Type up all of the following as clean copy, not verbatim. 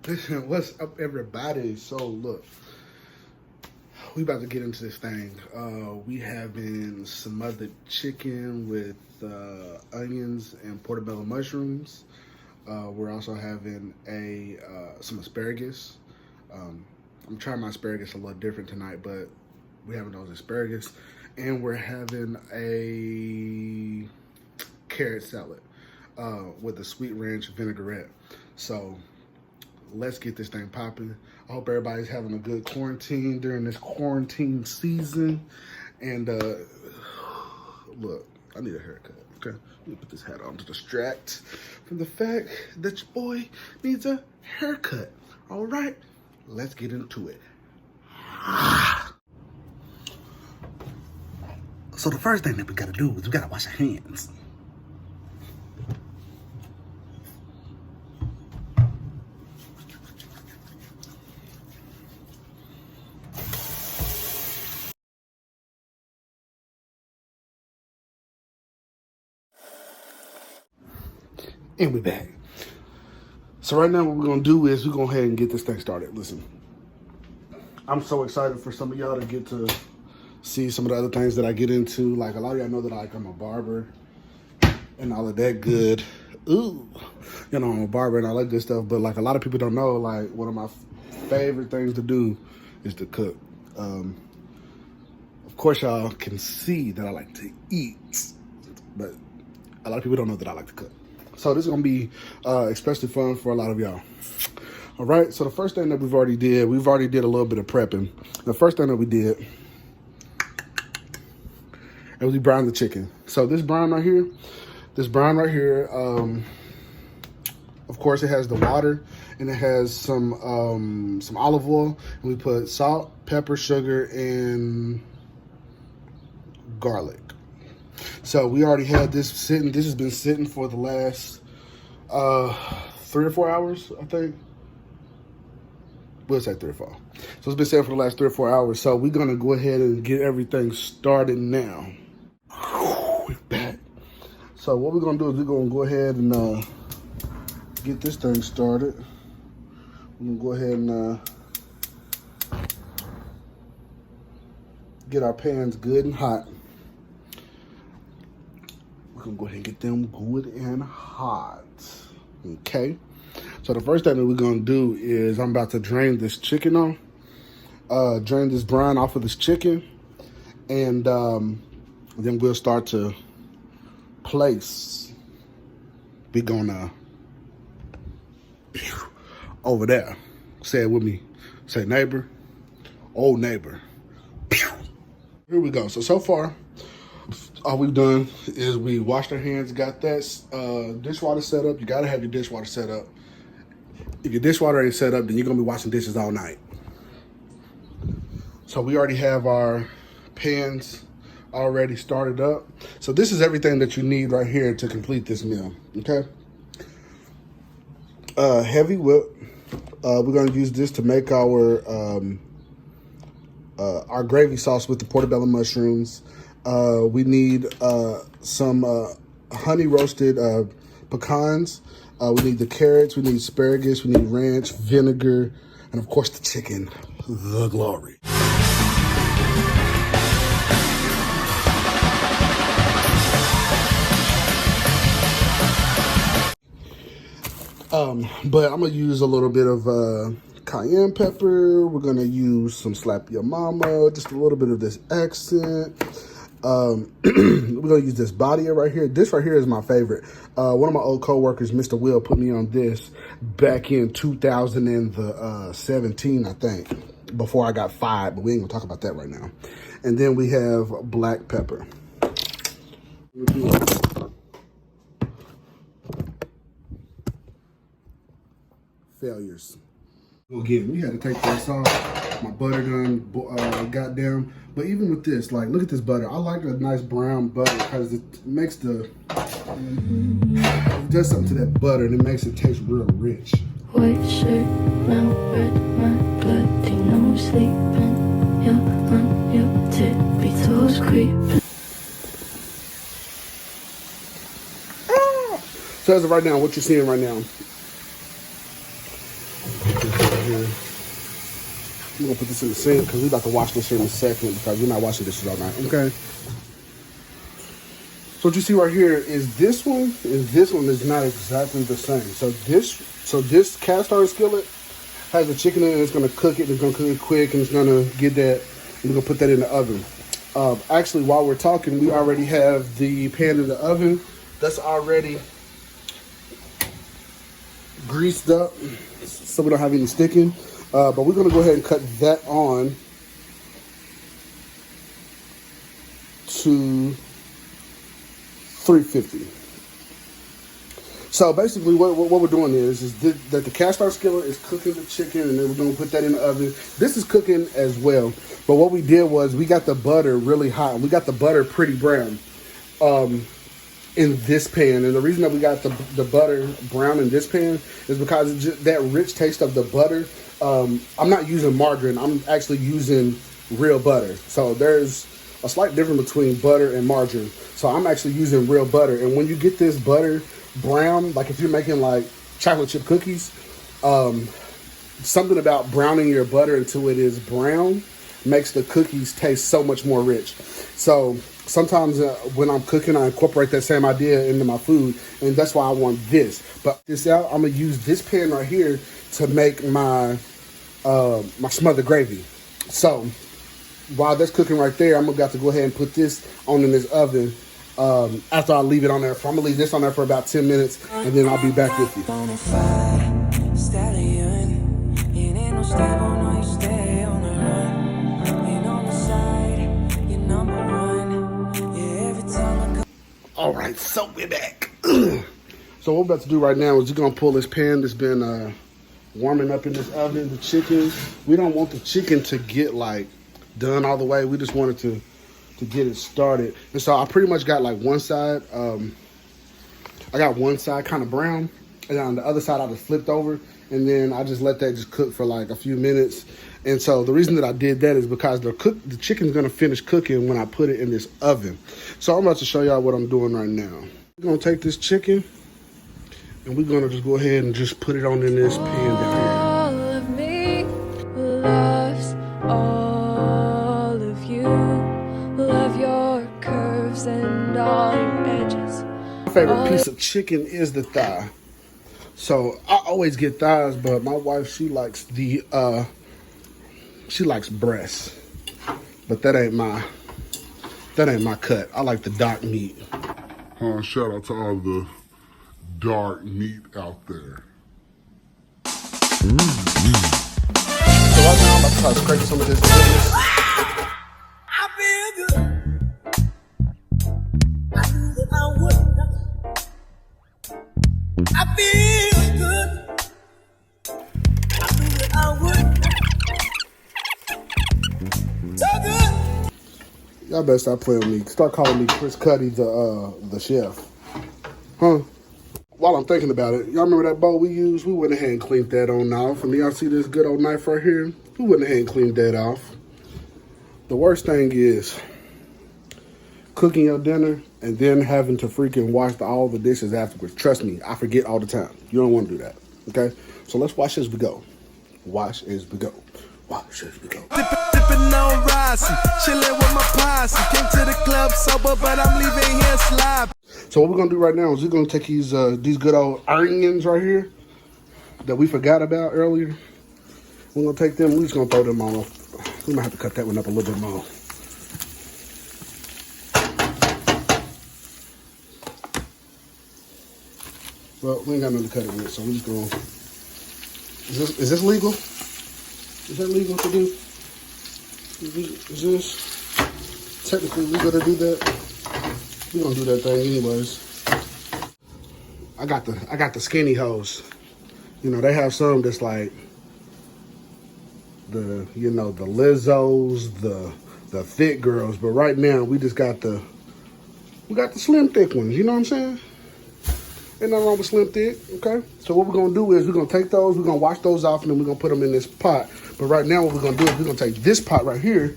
Listen, what's up, everybody? So, look, we about to get into this thing. We having smothered chicken with onions and portobello mushrooms. We're also having some asparagus. I'm trying my asparagus a little different tonight, but we're having those asparagus, and we're having a carrot salad with a sweet ranch vinaigrette. So let's get this thing popping. I hope everybody's having a good quarantine during this quarantine season. And look, I need a haircut, okay? Let me put this hat on to distract from the fact that your boy needs a haircut. All right, let's get into it. So the first thing that we gotta do is we gotta wash our hands. And we're back. So right now what we're gonna do is we're gonna go ahead and get this thing started. Listen, I'm so excited for some of y'all to get to see some of the other things that I get into. Like, a lot of y'all know that I'm a barber and all of that good. Ooh, you know, I'm a barber and all that good stuff. But like, a lot of people don't know, like, one of my favorite things to do is to cook. Of course, y'all can see that I like to eat, but a lot of people don't know that I like to cook. So this is gonna be especially fun for a lot of y'all. All right, so the first thing that we've already did a little bit of prepping. The first thing that we did is we browned the chicken. So this brown right here, of course it has the water and it has some olive oil. And we put salt, pepper, sugar, and garlic. So we already had this sitting. This has been sitting for the last 3 or 4 hours, I think. We'll say 3 or 4. So it's been sitting for the last 3 or 4 hours. So we're gonna go ahead and get everything started now. We're back. So what we're gonna do is we're gonna go ahead and get this thing started. We're gonna go ahead and get our pans good and hot. We're gonna go ahead and get them good and hot. Okay. So the first thing that we're gonna do is I'm about to drain this chicken off. Drain this brine off of this chicken. And then we'll start to place. We're gonna over there. Say it with me. Say neighbor. Old neighbor. Here we go. So far, all we've done is we washed our hands, got that dishwater set up. You gotta have your dishwater set up. If your dishwater ain't set up, then you're gonna be washing dishes all night. So we already have our pans already started up. So this is everything that you need right here to complete this meal, okay? Heavy whip. We're gonna use this to make our gravy sauce with the portobello mushrooms. We need some honey roasted pecans. We need the carrots, we need asparagus, we need ranch, vinegar, and of course the chicken, the glory. But I'm gonna use a little bit of cayenne pepper. We're gonna use some slap your mama, just a little bit of this accent. We're gonna use this body right here. This right here is my favorite. One of my old co-workers, Mr. Will, put me on this back in 2017, I think, before I got fired, but we ain't gonna talk about that right now. And then we have black pepper. Failures. Again, we had to take this off. My butter done got down. But even with this, like, look at this butter. I like a nice brown butter because it makes it does something to that butter and it makes it taste real rich. White shirt, now red, my bloody no sleeping. You're on your tippy toes creeping. So as of right now, what you're seeing right now here. I'm gonna put this in the sink because we about to wash this here in a second because we're not washing dishes all night. Okay. So what you see right here is this one and this one is not exactly the same. So this cast iron skillet has the chicken in it. It's gonna cook it. It's gonna cook it quick, and it's gonna get that. We're gonna put that in the oven. Actually, while we're talking, we already have the pan in the oven that's already greased up, so we don't have any sticking. But we're gonna go ahead and cut that on to 350. So basically what we're doing is that the cast iron skillet is cooking the chicken, and then we're going to put that in the oven. This is cooking as well. But what we did was we got the butter really hot. We got the butter pretty brown in this pan. And the reason that we got the butter brown in this pan is because it's just that rich taste of the butter. I'm not using margarine. I'm actually using real butter. So there's a slight difference between butter and margarine. So I'm actually using real butter. And when you get this butter brown, like if you're making like chocolate chip cookies, something about browning your butter until it is brown makes the cookies taste so much more rich. So sometimes when I'm cooking, I incorporate that same idea into my food, and that's why I want this. But this out, I'm gonna use this pan right here to make my my smothered gravy. So while that's cooking right there, I'm about to go ahead and put this on in this oven. After I leave it on there, I'm gonna leave this on there for about 10 minutes, and then I'll be back with you. All right, so we're back. So what we're about to do right now is you're gonna pull this pan that's been warming up in this oven, the chicken. We don't want the chicken to get like done all the way. We just want it to get it started. And so I pretty much got like one side, I got one side kind of brown, and on the other side I just flipped over, and then I just let that just cook for like a few minutes. And so the reason that I did that is because the chicken's gonna finish cooking when I put it in this oven. So I'm about to show y'all what I'm doing right now. We're gonna take this chicken and we're gonna just go ahead and just put it on in this pan down here. All of me loves all of you. Love your curves and all your edges. My favorite piece of chicken is the thigh. So I always get thighs, but my wife, she likes breasts. But that ain't my cut. I like the dark meat. Shout out to all the dark meat out there. So right now I'm about to try to scrape some of this goodness. I feel good. I knew that I would not. I feel good. I knew that I would not. So good. Y'all better stop playing with me. Start calling me Chris Kudi, the chef. Huh? While I'm thinking about it, y'all remember that bowl we used? We went ahead and cleaned that on off. And y'all see this good old knife right here? We went ahead and cleaned that off. The worst thing is cooking your dinner and then having to freaking wash all the dishes afterwards. Trust me, I forget all the time. You don't want to do that, okay? So let's wash as we go. Wash as we go. Wash as we go. Dipping on Rossi, chilling with my posse. Came to the club sober, but I'm leaving here sloppy. So what we're gonna do right now is we're gonna take these good old onions right here that we forgot about earlier. We're gonna take them. We're just gonna throw them on. We might have to cut that one up a little bit more. Well, we ain't got nothing to cut it with, so we're just gonna. Is this legal? Is that legal to do? Is this technically legal to do that? We're gonna do that thing anyways. I got the skinny hoes. You know, they have some that's like the Lizzos, the thick girls, but right now we just got the slim thick ones, you know what I'm saying? Ain't nothing wrong with slim thick, okay? So what we're gonna do is we're gonna take those, we're gonna wash those off, and then we're gonna put them in this pot. But right now what we're gonna do is we're gonna take this pot right here.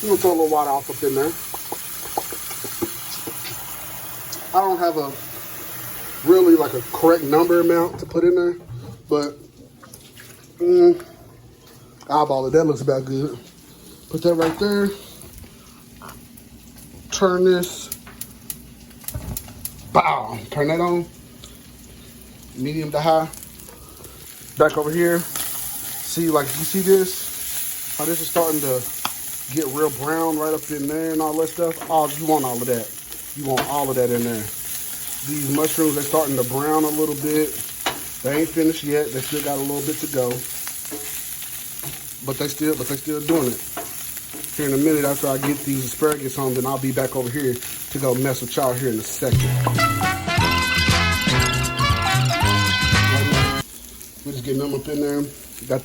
We're gonna throw a little water off up in there. I don't have a really like a correct number amount to put in there, but eyeball it. That looks about good. Put that right there. Turn this. Bow. Turn that on. Medium to high. Back over here. See, like, you see this? How this is starting to get real brown right up in there and all that stuff. Oh, you want all of that. You want all of that in there. These mushrooms, they're starting to brown a little bit. They ain't finished yet. They still got a little bit to go. But they still doing it. Here in a minute after I get these asparagus on, then I'll be back over here to go mess with y'all here in a second. We're just getting them up in there. Got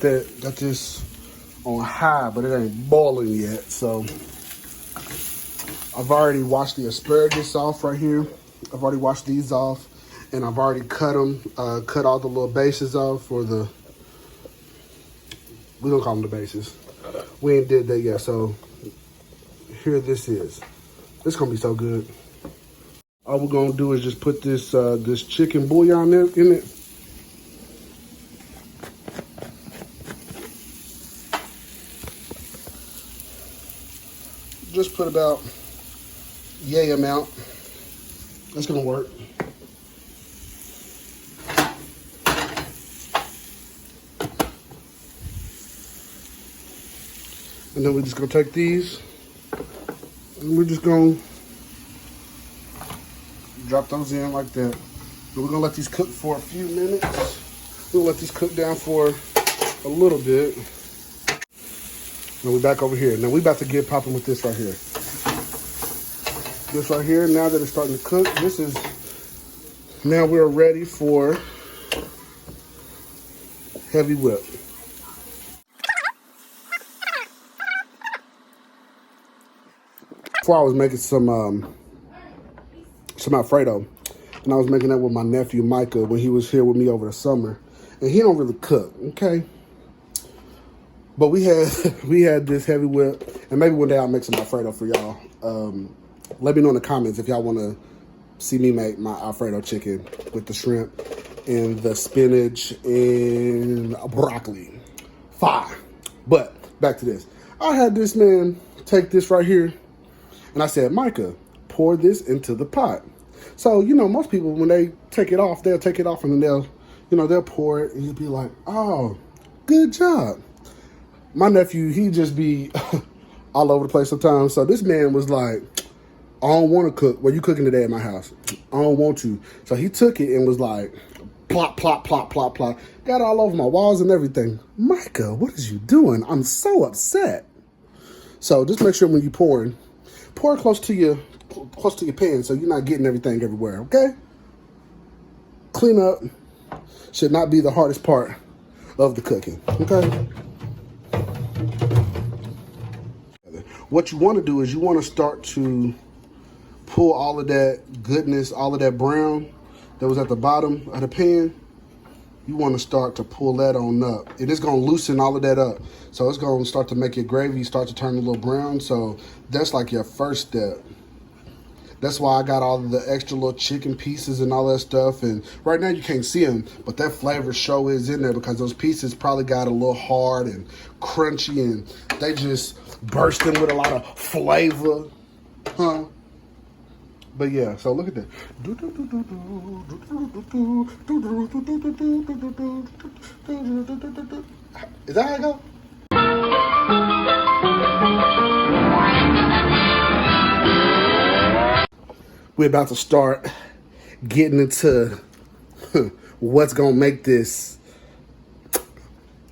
this on high, but it ain't boiling yet. So I've already washed the asparagus off right here. I've already washed these off, and I've already cut them, cut all the little bases off for the, we don't call them the bases. We ain't did that yet, so here this is. This gonna be so good. All we're gonna do is just put this this chicken bouillon in it. Just put about yay amount. That's gonna work. And then we're just gonna take these and we're just gonna drop those in like that. And we're gonna let these cook for a few minutes. We'll let these cook down for a little bit. And we're back over here. Now we're about to get popping with this right here. This right here, now that it's starting to cook, this is, now we're ready for heavy whip. Before I was making some Alfredo, and I was making that with my nephew Micah when he was here with me over the summer, and he don't really cook, okay? But we had this heavy whip, and maybe one day I'll make some Alfredo for y'all. Let me know in the comments if y'all want to see me make my Alfredo chicken with the shrimp and the spinach and broccoli. Fire. But back to this. I had this man take this right here, and I said, Micah, pour this into the pot. So, you know, most people, when they take it off, they'll take it off and then they'll pour it, and you'll be like, oh, good job. My nephew, he just be all over the place sometimes. So this man was like, I don't want to cook. Well, you cooking today at my house. I don't want to. So he took it and was like, plop, plop, plop, plop, plop. Got all over my walls and everything. Micah, what is you doing? I'm so upset. So just make sure when you pouring, pour close to your pan so you're not getting everything everywhere, okay? Clean up should not be the hardest part of the cooking, okay? What you want to do is you want to start to pull all of that goodness, all of that brown that was at the bottom of the pan. You want to start to pull that on up. It is going to loosen all of that up. So it's going to start to make your gravy start to turn a little brown. So that's like your first step. That's why I got all of the extra little chicken pieces and all that stuff. And right now you can't see them, but that flavor show is in there because those pieces probably got a little hard and crunchy, and they just bursting with a lot of flavor, huh? But yeah, so look at that. Is that how it go? We're about to start getting into what's gonna make this.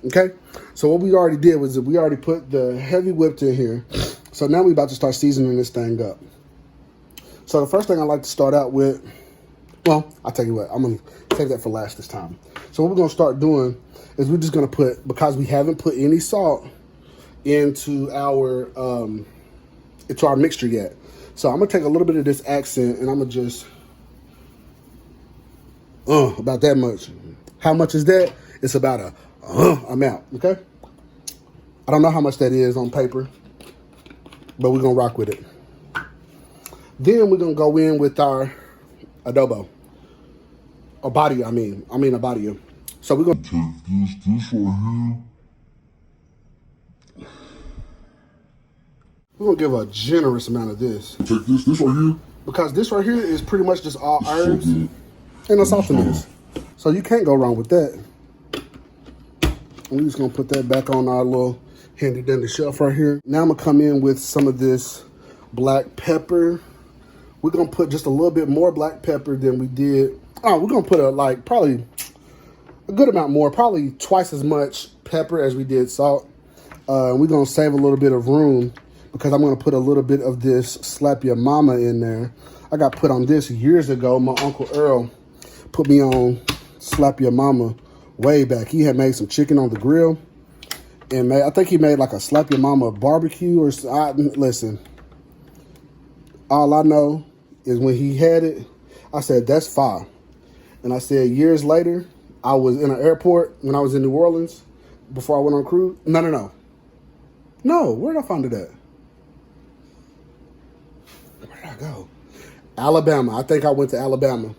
Okay, so what we already did was we already put the heavy whipped in here. So now we're about to start seasoning this thing up. So the first thing I like to start out with, well, I'll tell you what, I'm gonna save that for last this time. So what we're gonna start doing is we're just gonna put, because we haven't put any salt into our mixture yet. So I'm gonna take a little bit of this accent and I'm gonna just, about that much. How much is that? It's about a amount, okay? I don't know how much that is on paper, but we're gonna rock with it. Then we're gonna go in with our adobo. A body, I mean a body. So we're gonna Take this right here. we're gonna give a generous amount of this Take this right here. because this right here is pretty much just all herbs good. and a saltiness. So you can't go wrong with that. We're just gonna put that back on our little handy dandy shelf right here. Now I'm gonna come in with some of this black pepper. We're gonna put just a little bit more black pepper than we did. Oh, we're gonna put probably a good amount more, probably twice as much pepper as we did salt. We're gonna save a little bit of room because I'm gonna put a little bit of this Slap Your Mama in there. I got put on this years ago. My Uncle Earl put me on Slap Your Mama way back. He had made some chicken on the grill, and I think he made like a Slap Your Mama barbecue or listen. All I know is when he had it, I said, that's fire. And I said years later, I was in an airport when I was in New Orleans before I went on cruise. No, where did I find it at? Where did I go? Alabama. I think I went to Alabama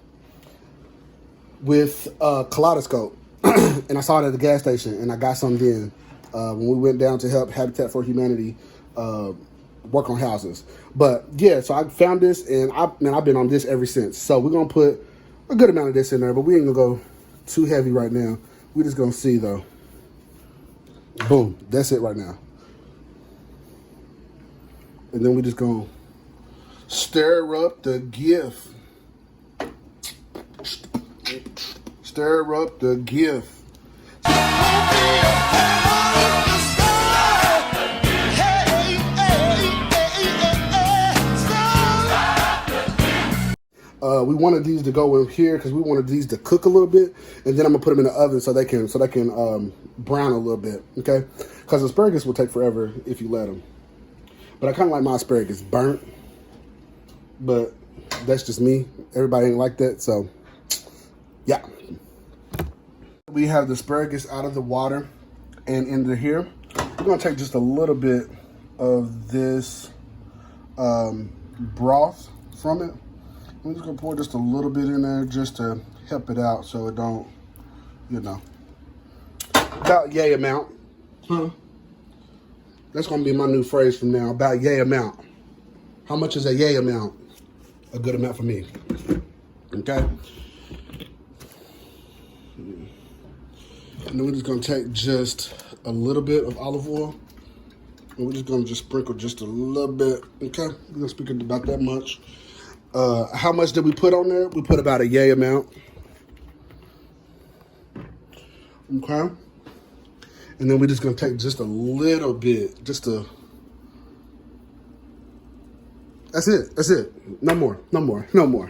with Kaleidoscope. And I saw it at the gas station, and I got some then when we went down to help Habitat for Humanity work on houses. But yeah, so I found this, and I've been on this ever since. So we're gonna put a good amount of this in there, but we ain't gonna go too heavy right now. We're just gonna see though. Boom, that's it right now. And then we just gonna stir up the gift. Stir up the gift. We wanted these to go in here because we wanted these to cook a little bit, and then I'm gonna put them in the oven so they can brown a little bit, okay? Because asparagus will take forever if you let them. But I kind of like my asparagus burnt, but that's just me. Everybody ain't like that, so yeah. We have the asparagus out of the water and into here. We're gonna take just a little bit of this broth from it. I'm just gonna pour just a little bit in there just to help it out so it don't, about yay amount, huh? That's gonna be my new phrase from now, about yay amount. How much is a yay amount? A good amount for me, okay? And then we're just gonna take just a little bit of olive oil, and we're just gonna sprinkle just a little bit, okay? We're gonna sprinkle about that much. How much did we put on there? We put about a yay amount. Okay. And then we're just gonna take just a little bit, that's it. No more. Now we're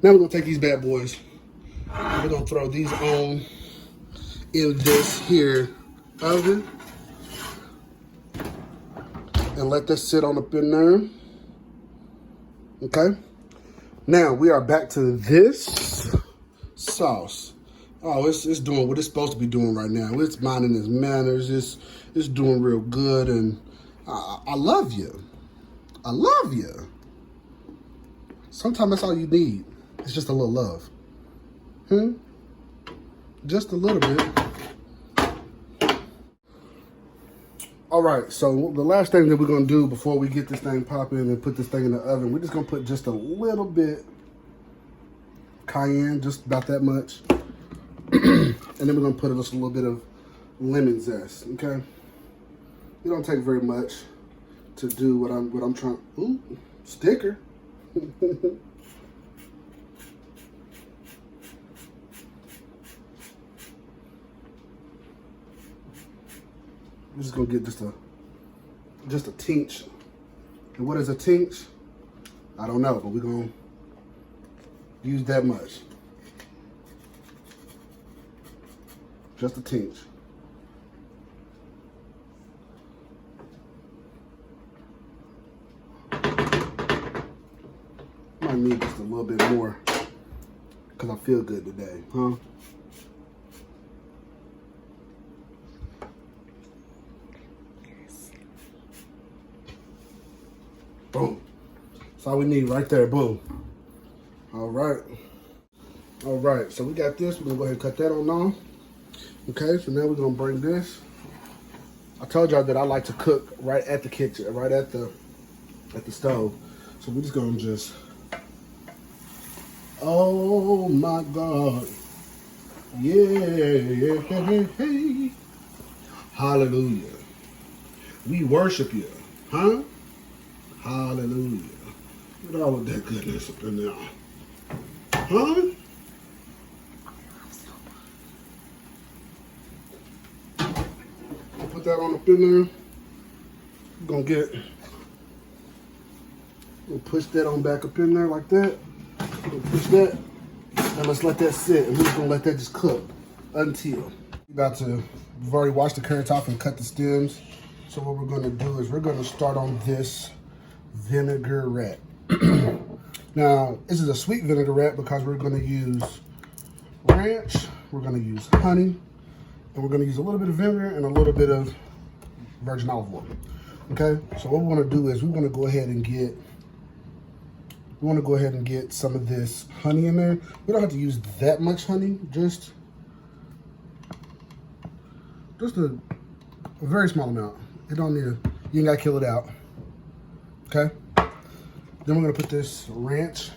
gonna take these bad boys. We're gonna throw these on in this here oven and let this sit on up in there. Okay, now we are back to this sauce. Oh, it's doing what it's supposed to be doing right now. It's minding its manners. It's doing real good, and I love you. I love you. Sometimes that's all you need. It's just a little love. Just a little bit. All right, so the last thing that we're gonna do before we get this thing popping and put this thing in the oven, we're just gonna put just a little bit cayenne, just about that much. And then we're gonna put just a little bit of lemon zest, okay? It don't take very much to do what I'm trying. Ooh, sticker. We're just gonna get just a tinge. And what is a tinge? I don't know, but we're gonna use that much. Just a tinge. Might need just a little bit more because I feel good today, huh? Boom. That's all we need right there. Boom. All right. All right, so we got this. We're gonna go ahead and cut that on off. Okay, so now we're gonna bring this. I told y'all that I like to cook right at the kitchen, right at the stove. So we're just gonna oh my God. Yeah, hallelujah. We worship you, huh? Hallelujah. Look at all of that goodness up in there. Huh? Put that on up in there. We're gonna we'll push that on back up in there like that. We'll push that. And let's let that sit. And we're just gonna let that just cook until. We've already washed the carrots off and cut the stems. So what we're gonna do is we're gonna start on this vinaigrette. Now, this is a sweet vinaigrette because we're gonna use ranch, we're gonna use honey, and we're gonna use a little bit of vinegar and a little bit of virgin olive oil. Okay, so what we're gonna do is we're gonna go ahead and get some of this honey in there. We don't have to use that much honey, just a very small amount. You ain't gotta kill it out. Okay? Then we're gonna put this ranch.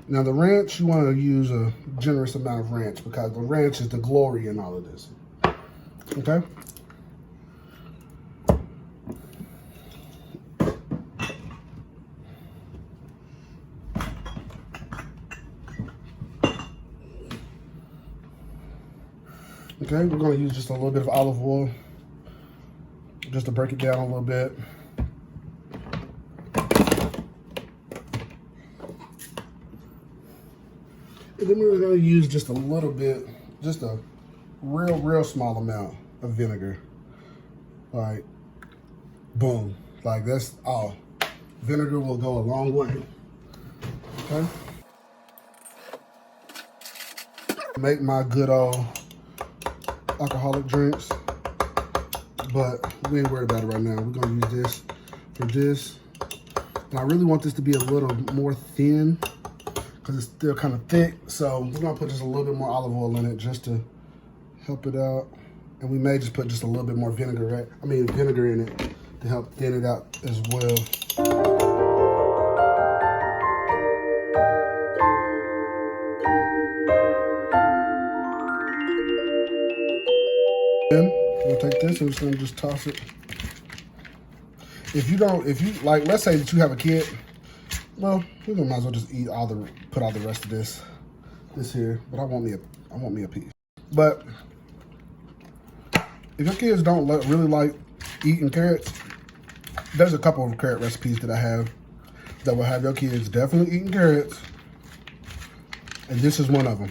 Now the ranch, you wanna use a generous amount of ranch because the ranch is the glory in all of this. Okay? Okay, we're gonna use just a little bit of olive oil just to break it down a little bit. And then we're gonna use just a little bit, just a real small amount of vinegar. Like, boom, like that's all. Vinegar will go a long way, okay? Make my good old alcoholic drinks, but we ain't worried about it right now. We're gonna use this for this. And I really want this to be a little more thin because it's still kind of thick. So we're gonna put just a little bit more olive oil in it just to help it out. And we may just put just a little bit more vinegar in it to help thin it out as well. We'll take this and we're just gonna just toss it. If you like, let's say that you have a kid, well, you might as well just put all the rest of this here. But I want me a piece. But if your kids don't really like eating carrots, there's a couple of carrot recipes that I have that will have your kids definitely eating carrots, and this is one of them.